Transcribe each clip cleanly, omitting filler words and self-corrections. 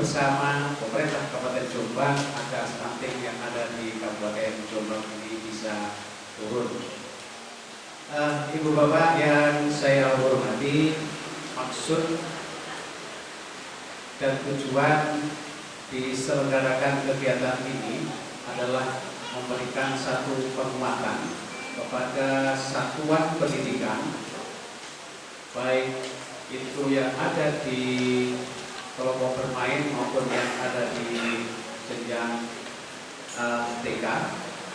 bersama pemerintah Kabupaten Jombang agar stunting yang ada di Kabupaten Jombang ini bisa turun. Ibu Bapak yang saya hormati, maksud dan tujuan diselenggarakan kegiatan ini adalah memberikan satu penguatan kepada satuan pendidikan, baik itu yang ada di kelompok bermain maupun yang ada di jenjang TK,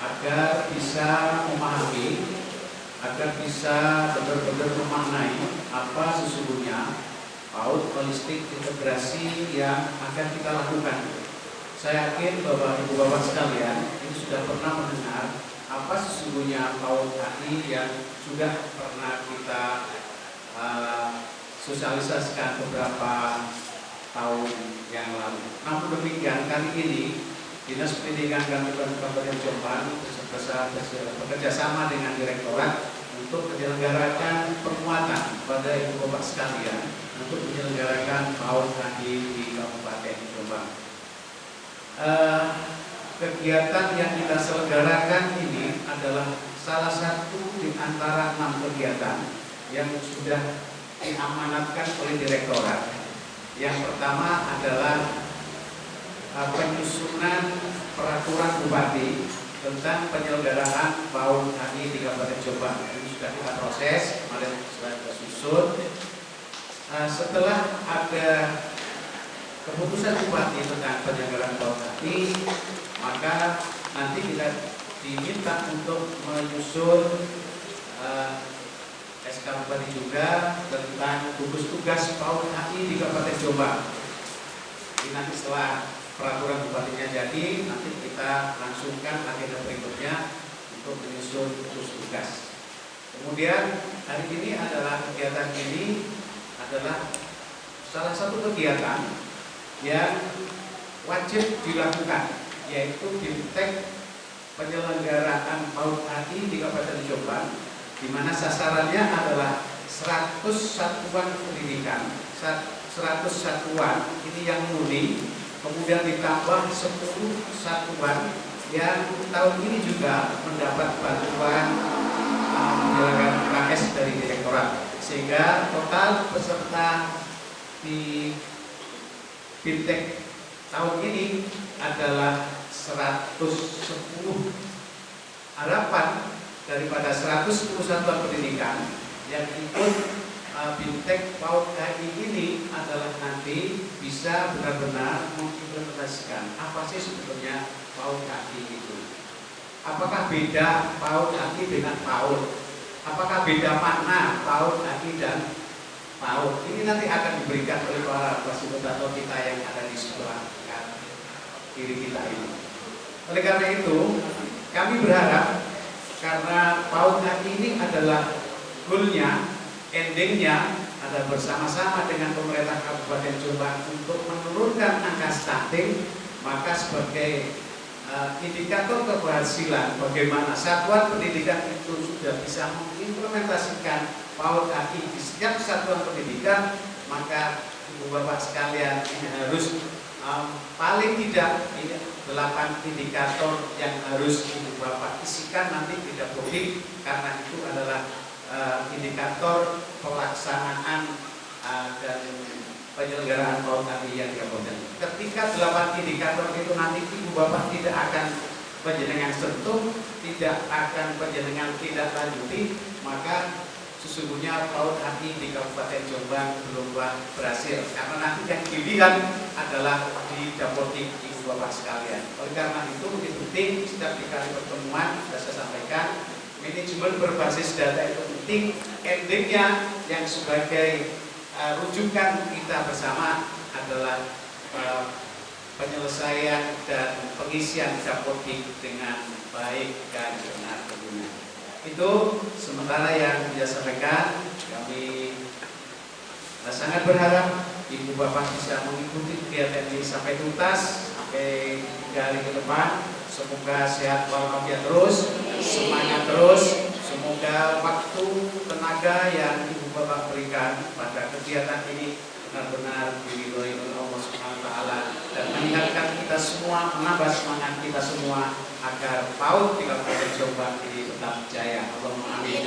agar bisa memahami, agar bisa benar-benar memaknai apa sesungguhnya PAUD holistik integrasi yang akan kita lakukan. Saya yakin Bapak Ibu Bapak sekalian ini sudah pernah mendengar apa sesungguhnya PAUD HI yang sudah pernah kita sosialisasikan beberapa tahun yang lalu. Namun demikian, kali ini Dinas Pendidikan Kabupaten Jombang bekerja sama dengan Direktorat untuk menyelenggarakan penguatan pada Ibu Bapak sekalian untuk menyelenggarakan PAUD HI di Kabupaten Jombang. Kegiatan yang kita selenggarakan ini adalah salah satu di antara 6 kegiatan yang sudah diamanatkan oleh Direktorat. Yang pertama adalah penyusunan peraturan Bupati tentang penyelenggaraan PAUD HI di Kabupaten Jombang. Ini sudah kita proses, kemarin sudah kita susun. Setelah ada keputusan Bupati tentang penyelenggaraan PAUD HI, maka nanti kita diminta untuk menyusun SK Bupati juga tentang gugus tugas PAUD HI di Kabupaten Jombang. Jadi nanti setelah peraturan bupatinya jadi, nanti kita langsungkan agenda berikutnya untuk menyusun gugus tugas. Kemudian hari ini adalah kegiatan ini adalah salah satu kegiatan yang wajib dilakukan, yaitu BIMTEK penyelenggaraan PAUD HI di Kabupaten Jombang, di mana sasarannya adalah 100 satuan pendidikan, 100 satuan ini yang murni, kemudian ditambah 10 satuan yang tahun ini juga mendapat bantuan penyelenggaraan KS dari Direktorat, sehingga total peserta di BIMTEK tahun ini adalah 110. Harapan daripada 110 satuan pendidikan yang ikut BIMTEK PAUD HI ini adalah nanti bisa benar-benar mengimplementasikan apa sih sebetulnya PAUD HI itu. Apakah beda PAUD HI dengan PAUD? Apakah beda makna PAUD HI dan PAUD? Ini nanti akan diberikan oleh para fasilitator kita yang ada di sebelah kiri kita ini. Oleh karena itu, kami berharap karena PAUD HI ini adalah goalnya, endingnya adalah bersama-sama dengan pemerintah Kabupaten Jombang untuk menurunkan angka stunting, maka sebagai indikator keberhasilan bagaimana satuan pendidikan itu sudah bisa mengimplementasikan PAUD HI di setiap satuan pendidikan, maka Ibu Bapak sekalian ini harus paling tidak 8 indikator yang harus Ibu Bapak isikan nanti tidak boleh, karena itu adalah indikator pelaksanaan dan penyelenggaraan PAUD HI yang dilakukan. Ketika 8 indikator itu nanti Ibu Bapak tidak akan penjenengan sentuh, tidak akan penjenengan tidak lanjuti, maka sesungguhnya PAUD HI di Kabupaten Jombang belum berhasil, karena nanti yang dilihat adalah di dapodik Ibu Bapak sekalian. Oleh karena itu begitu penting setiap kali pertemuan sudah saya sampaikan, manajemen berbasis data itu penting, endingnya yang sebagai rujukan kita bersama adalah penyelesaian dan pengisian dapodik dengan baik dan benar tentunya. Itu sementara yang saya sampaikan. Kami sangat berharap Ibu Bapak bisa mengikuti kegiatan ini sampai tuntas, sampai 3 hari ke depan. Semoga sehat walafiat terus, semangat terus. Semoga waktu, tenaga yang Ibu Bapak berikan pada kegiatan ini benar-benar diridhoi oleh Allah Subhanahu wa taala dan meningkatkan kita semua, menambah semangat kita semua agar PAUD di Kabupaten Jombang ini tetap jaya. Allahumma amin.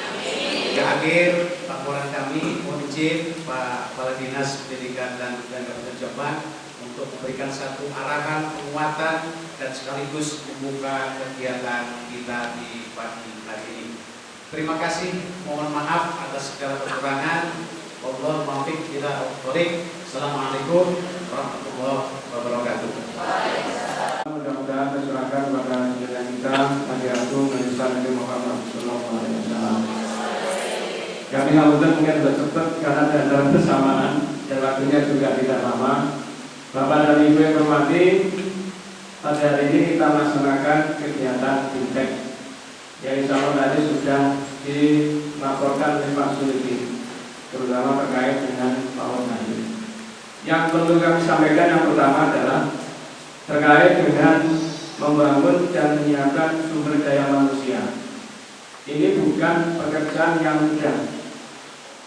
Di akhir laporan kami, mohon izin Pak Kepala Dinas Pendidikan dan Kabupaten Jombang untuk memberikan satu arahan penguatan dan sekaligus membuka kegiatan kita di pagi hari ini. Terima kasih, mohon maaf atas segala kekurangan. Wallahu muwaffiq ila thoriq. Assalamualaikum warahmatullahi wabarakatuh. Mudah-mudahan terserahkan pada jalan kita Nabi Agung Nabi Muhammad SAW. Kami ngapunten mungkin sudah cepat karena dalam bersamaan dan waktunya juga tidak lama. Bapak dan Ibu yang hormati, pada hari ini kita melaksanakan kegiatan fintech yang insya Allah tadi sudah dilaporkan oleh Pak Suliki, terutama terkait dengan PAUD tadi. Yang perlu kami sampaikan yang pertama adalah terkait dengan membangun dan menyiapkan sumber daya manusia. Ini bukan pekerjaan yang mudah.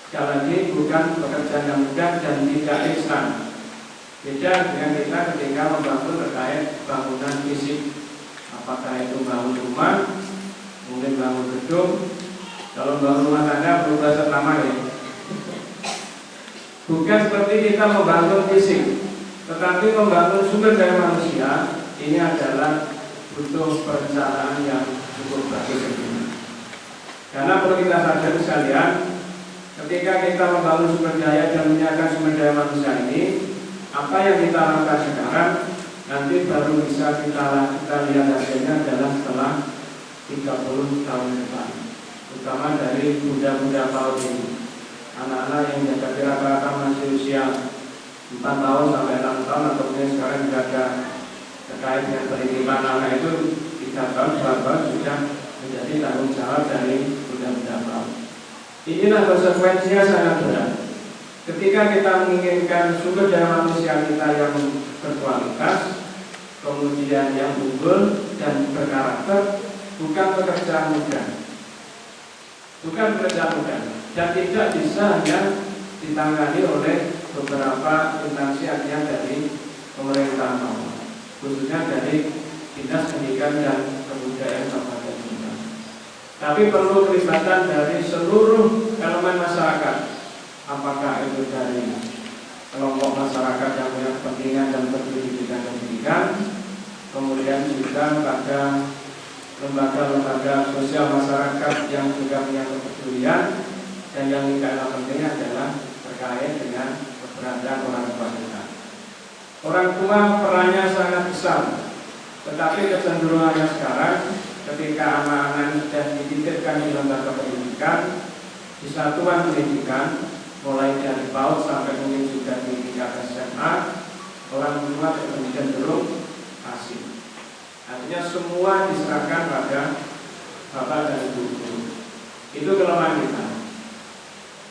Sekali lagi, bukan pekerjaan yang mudah dan tidak instan. Beda dengan kita ketika membangun terkait bangunan fisik, apakah itu bangun rumah, mungkin bangun gedung. Kalau bangun rumah tangga perlu bahasa lama ya. Bukan seperti kita membangun fisik, tetapi membangun sumber daya manusia ini adalah butuh perencanaan yang cukup bagus. Karena perlu kita sadari sekalian, ketika kita membangun sumber daya dan menyiapkan sumber daya manusia ini, apa yang kita lakukan sekarang nanti baru bisa kita lihat hasilnya adalah setelah 30 tahun depan, terutama dari bunda-bunda PAUD ini, anak-anak yang menjadi rata-rata masih usia 4 tahun sampai 6 tahun atau mungkin sekarang juga ada terkait dengan pendidikan anak itu 3 tahun, 2 tahun sudah menjadi tanggung jawab dari bunda-bunda PAUD. Inilah konsekuensinya sangat berat. Ketika kita menginginkan sumber daya manusia kita yang berkualitas, kemudian yang unggul dan berkarakter, bukan pekerjaan mudah. Bukan pekerjaan mudah dan tidak bisa hanya ditangani oleh beberapa instansi akhirnya dari pemerintah maupun khususnya dari Dinas Pendidikan dan Kebudayaan Kabupaten Jombang. Tapi perlu kelibatan dari seluruh elemen masyarakat. Apakah itu dari kelompok masyarakat yang punya kepentingan dan peduli dengan pendidikan, kemudian juga pada lembaga-lembaga sosial masyarakat yang juga punya kepedulian, dan yang tidak kalah pentingnya adalah terkait dengan keberadaan orang tua kita. Orang tua perannya sangat besar, tetapi kecenderungannya sekarang ketika anak-anak sudah dititipkan di lembaga pendidikan, di satuan pendidikan, mulai dari PAUD sampai mungkin juga di tingkat SMA, orang tua cenderung asing. Artinya semua diserahkan pada bapak dan ibu. Itu kelemahan kita.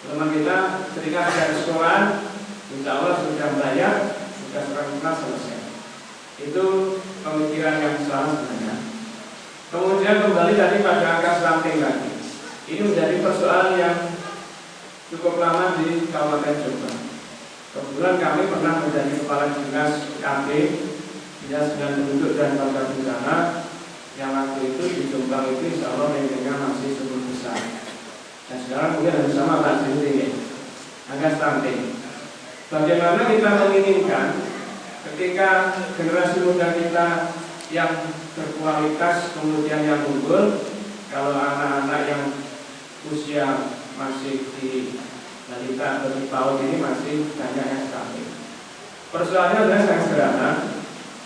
Kelemahan kita ketika dari sekolah, insya Allah sudah bayar, sudah sekolah selesai. Itu pemikiran yang salah sebenarnya. Kemudian kembali tadi pada angka stunting lagi. Ini menjadi persoalan yang cukup lama di Kabupaten Jombang. Kebetulan kami pernah menjadi kepala dinas KB, dinas dengan penduduk dan warga bencana, yang waktu itu di Jombang itu insya Allah rankingnya masih 10 besar. Dan sekarang mungkin harus sama Pak Sintri, angka stunting. Bagaimana kita menginginkan ketika generasi muda kita yang berkualitas kemudian yang unggul, kalau anak-anak yang usia masih di balita atau di PAUD ini masih banyak yang stunting. Persoalannya adalah sangat sederhana.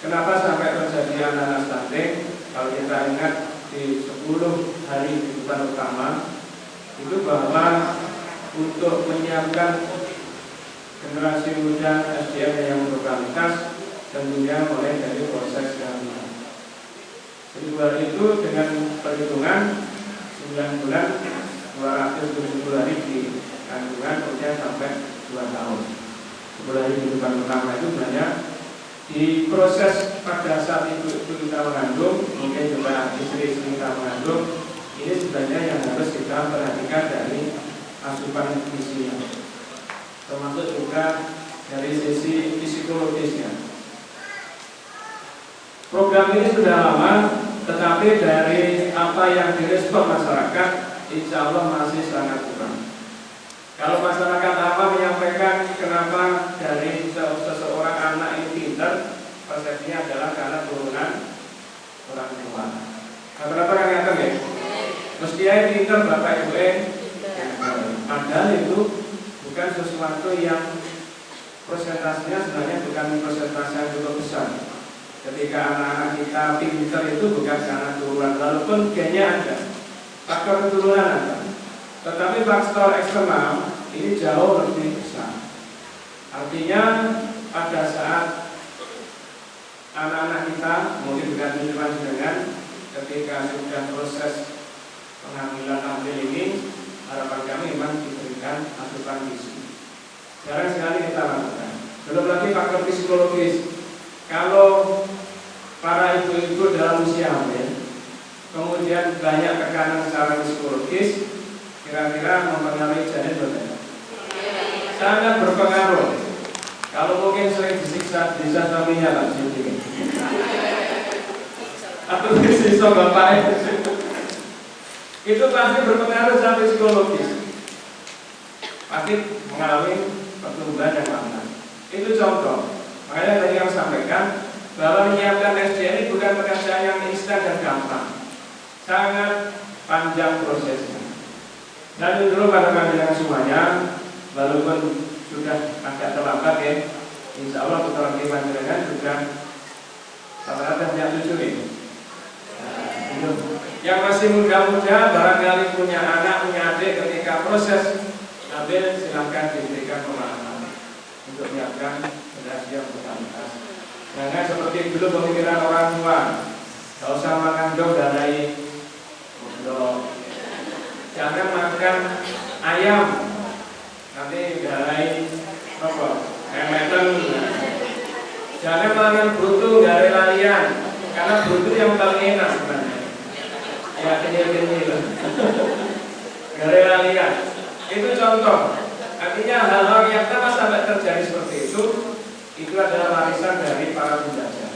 Kenapa sampai terjadi anak-anak stunting? Kalau kita ingat di 10 hari kehidupan utama itu bahwa untuk menyiapkan generasi muda SDM yang berkualitas tentunya mulai dari proses kehamilan. Kedua itu dengan perhitungan 9 bulan 270 hari di kandungan, kemudian sampai 2 tahun. 10 hari kehidupan pertama itu sebenarnya di proses pada saat itu kita mengandung, mungkin juga istri-istri kita mengandung, ini sebenarnya yang harus kita perhatikan dari asupan gizi, termasuk juga dari sisi psikologisnya. Program ini sudah lama, tetapi dari apa yang direspon masyarakat, insya Allah masih sangat kurang. Kalau masyarakat awam menyampaikan kenapa dari seseorang anak ini pintar, persepsinya adalah karena turunan orang tua. Kenapa kan ngatakan ya? Mestinya pintar bapak ibu padahal itu bukan sesuatu yang persentasenya sebenarnya bukan persentase yang cukup besar. Ketika anak-anak kita pintar itu bukan karena turunan, walaupun gennya ada, faktor keturunan ada, tetapi faktor eksternal ini jauh lebih besar. Artinya pada saat anak-anak kita mungkin bukan tujuan dengan ketika sudah proses pengambilan ambil ini, harapan kami memang diberikan asupan gizi. Jarang sekali kita lakukan. Belum lagi faktor psikologis. Kalau para ibu-ibu dalam usia hamil, kemudian banyak tekanan secara psikologis, kira-kira mempengaruhi janin benar. Sangat berpengaruh. Kalau mungkin sering disiksa, bisa suaminya lah jadi. Atau disiksa bapaknya. Itu pasti berpengaruh sampai psikologis. Pasti mengalami pertumbuhan yang lambat. Itu contoh. Makanya tadi yang sampaikan bahwa menyiapkan SDN ini bukan pekerjaan yang instan dan gampang. Sangat panjang prosesnya. Dan dulu pada panjenengan semuanya, walaupun sudah agak terlambat ya, insya Allah putra panjenengan sudah rata-rata punya cucu ini. Yang masih muda-muda barangkali punya anak, punya adik, ketika proses ambil silakan diberikan pemahaman untuk menyiapkan generasi yang berkualitas. Jangan seperti dulu pemikiran orang tua, tidak usah makan dong dari untuk jangan makan ayam, nanti dari apa? Emeten. Jangan makan brutu dari lalian, karena brutu yang paling enak sebenarnya. Ya kenyil-kenyil. Dari lalian. Itu contoh. Artinya hal-hal yang sama sampai terjadi seperti itu adalah warisan dari para penjajah.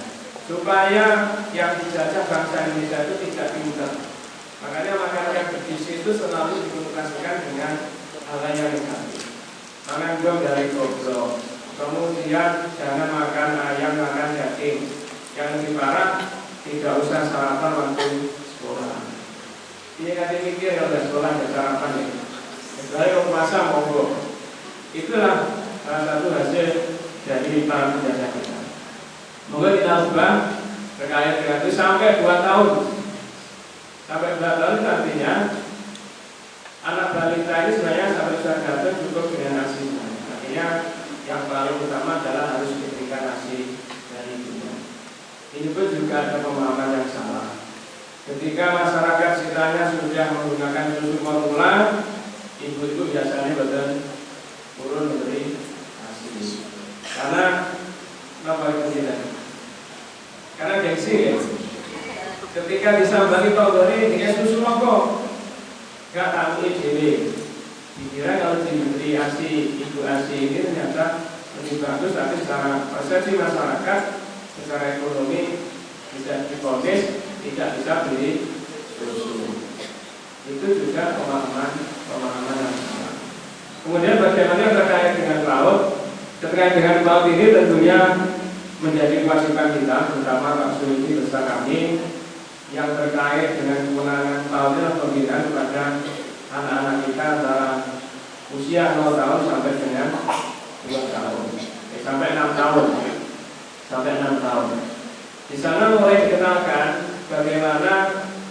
Supaya yang dijajah bangsa Indonesia itu tidak pintar. Makanya makanan yang bergizi itu selalu dikonotasikan dengan hal yang negatif. Makan dong dari goblok. Kemudian jangan makan ayam, makan daging. Yang lebih parah, tidak usah sarapan waktu sekolah. Ini kan mikir ya udah sekolah ada sarapan ya. Kecuali kalau puasa monggo. Itulah salah satu hasil dari para penjajah kita. Moga kita ubah terkait dengan itu sampai 2 tahun. Sampai 2 tahun artinya anak balita ini sebenarnya sampai sudah jatuh cukup dengan asi. Artinya yang paling utama adalah harus diberikan asi dari ibunya. Ini pun juga ada pemahaman yang salah. Ketika masyarakat sekitarnya sudah menggunakan susu formula, ibu-ibu biasanya betul turun memberi asi. Karena apa itu tidak? Karena gengsi ya. Ketika disambali pemberi dengan susu moko, gak tahu ide. Dikira kalau diberi asi, ibu asi ini ternyata lebih bagus, tapi secara persepsi masyarakat, secara ekonomi tidak diponis, tidak bisa beli susu. Itu juga pemahaman yang salah. Kemudian bagaimana terkait dengan PAUD? Terkait dengan PAUD ini tentunya menjadi kewajiban kita, terutama Pak Suliki beserta kami, yang terkait dengan kewenangan PAUD dan pembinaan kepada anak-anak kita antara usia 0 tahun sampai dengan 2 tahun, sampai 6 tahun, sampai 6 tahun. Di sana mulai dikenalkan bagaimana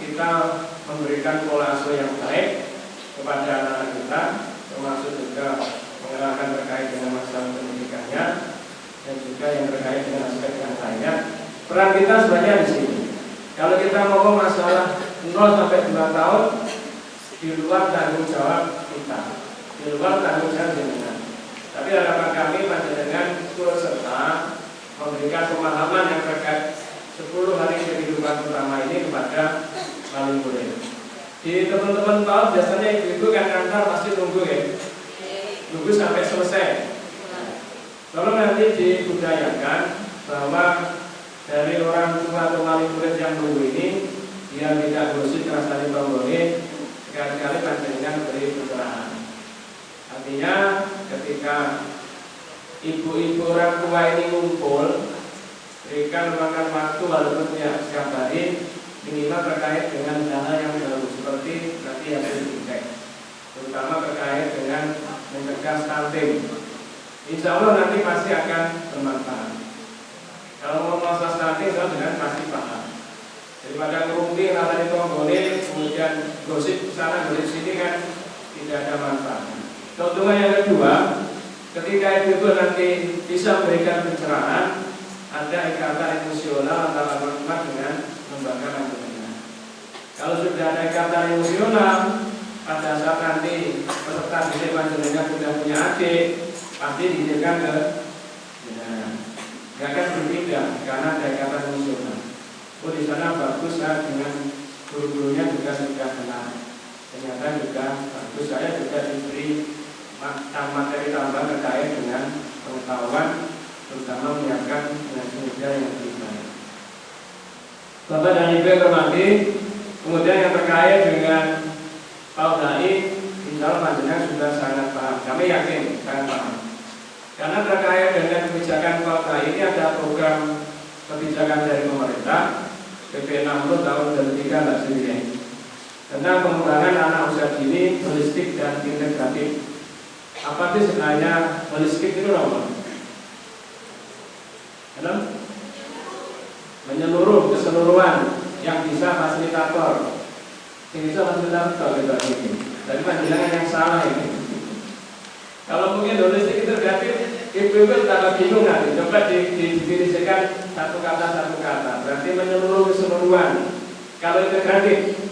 kita memberikan pola asuh yang baik kepada anak-anak kita, termasuk juga mengenalkan terkait dengan masalah pendidikannya dan juga yang terkait dengan aspek yang lainnya. Peran kita sebenarnya di sini. Kalau kita ngomong masalah 0 sampai 2 tahun, di luar tanggung jawab kita, di luar tanggung jawab jenengan. Tapi harapan kami panjenengan turut serta memberikan pemahaman yang terkait 10 hari kehidupan utama ini kepada wali murid. Di teman-teman PAUD biasanya ibu-ibu kan kantor pasti nunggu ya, nunggu sampai selesai. Kalau nanti dibudayakan bahwa dari orang tua atau wali murid yang nunggu ini dia tidak gosip rasanya boleh, sekali-kali panjenengan beri pencerahan. Artinya ketika ibu-ibu orang tua ini ngumpul, berikan makan waktu walaupun tidak setiap hari, minimal terkait dengan hal yang baru seperti nanti hasil feedback, terutama terkait dengan mencegah stunting. Insya Allah nanti pasti akan bermanfaat. Kalau mau masalah stunting, saya dengan pasti paham. Daripada ngerumpi rasanya tonggolin, kemudian gosip sana gosip sini kan tidak ada manfaat. Contohnya yang kedua, ketika ibu nanti bisa memberikan pencerahan, ada ikatan emosional antara teman-teman dengan lembaga panjenengan. Kalau sudah ada ikatan emosional, pada saat nanti peserta didik panjenengan sudah punya adik, pasti dididikan ke jenengan. Gak akan berbeda karena ada ikatan emosional. Oh di sana bagus lah, dengan guru-gurunya juga sudah kenal. Ternyata juga bagus, saya juga diberi materi tambahan terkait dengan pengetahuan, terutama menyiapkan media yang lebih baik. Bapak dan Ibu yang hormati, kemudian yang terkait dengan PAUD-HI, insya Allah panjenengan sudah sangat paham. Kami yakin sangat paham. Karena terkait dengan kebijakan PAUD-HI ini ada program kebijakan dari pemerintah PP 60 tahun 2003 sendiri tentang pengembangan anak usia dini holistik dan integratif. Apa sih sebenarnya holistik itu apa? Menyeluruh, keseluruhan yang bisa fasilitator. Yang bisa fasilitator gitu. Tapi panjenengan yang salah ini. Kalau mungkin holistik integratif, ibu-ibu tambah bingung nanti. Coba didefinisikan satu kata. Berarti menyeluruh keseluruhan. Kalau integratif,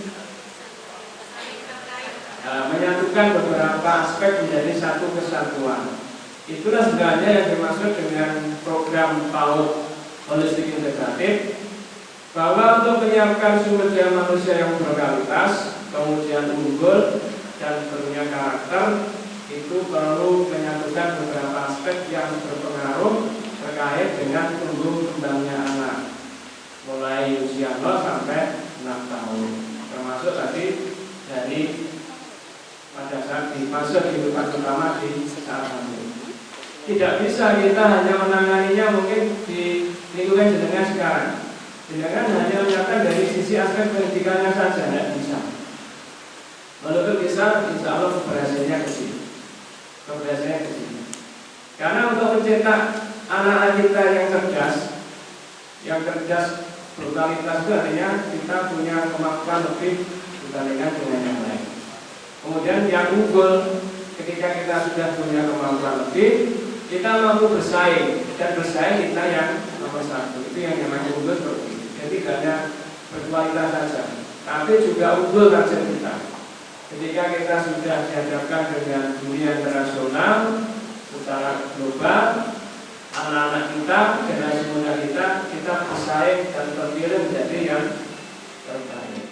menyatukan beberapa aspek menjadi satu kesatuan. Itulah sebenarnya yang dimaksud dengan program PAUD holistik integratif, bahwa untuk menyiapkan sumber daya manusia yang berkualitas, kemudian unggul dan punya karakter, itu perlu menyatukan beberapa aspek yang berpengaruh terkait dengan tumbuh kembangnya anak, mulai usia 0 sampai 6 tahun, termasuk tadi dari pada saat di fase kehidupan pertama di saat hamil. Tidak bisa kita hanya menanganinya mungkin di lingkungan jenengan sekarang. Jenengan hanya menyatakan dari sisi aspek pendidikannya saja, tidak bisa. Walaupun bisa, insya Allah keberhasilannya ke sini. Karena untuk mencetak anak-anak kita yang cerdas brutalitas itu artinya kita punya kemampuan lebih dibandingkan dengan yang lain. Kemudian yang unggul, ketika kita sudah punya kemampuan lebih, kita mampu bersaing, dan bersaing kita yang nomor satu. Itu yang namanya unggul seperti itu. Jadi tidak hanya berkualitas saja, tapi juga unggul target kita. Ketika kita sudah dihadapkan dengan dunia internasional secara global, anak-anak kita, generasi muda kita bersaing dan terpilih menjadi yang terbaik.